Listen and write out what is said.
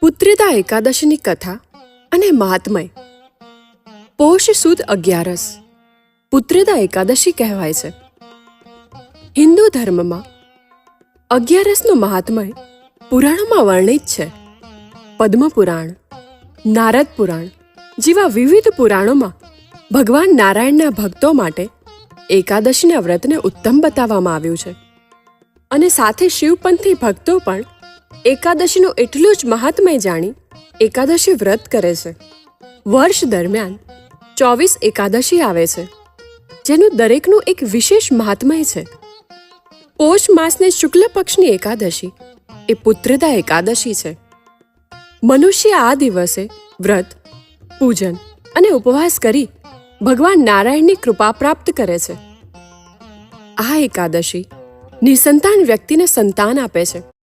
પુત્રદા એકાદશીની કથા અને મહાત્મય. પોષ સુદ 11 પુત્રદા એકાદશી કહેવાય છે. હિન્દુ ધર્મમાં 11નું મહાત્મય પુરાણોમાં વર્ણિત છે. પદ્મપુરાણ, નારદ પુરાણ જેવા વિવિધ પુરાણોમાં ભગવાન નારાયણના ભક્તો માટે એકાદશીના વ્રતને ઉત્તમ બતાવવામાં આવ્યું છે. અને સાથે શિવપંથી ભક્તો પણ એકાદશીનું એટલું જ મહાત્મય જાણી એકાદશી વ્રત કરે છે. વર્ષ દરમિયાન 24 એકાદશી આવે છે, જેનું દરેકનું એક વિશેષ મહાત્મય છે. પોષ માસની શુક્લ પક્ષની એકાદશી એ પુત્રદા એકાદશી છે. મનુષ્ય આ દિવસે વ્રત, પૂજન અને ઉપવાસ કરી ભગવાન નારાયણની કૃપા પ્રાપ્ત કરે છે. આ એકાદશી નિસંતાન વ્યક્તિને સંતાન આપે છે.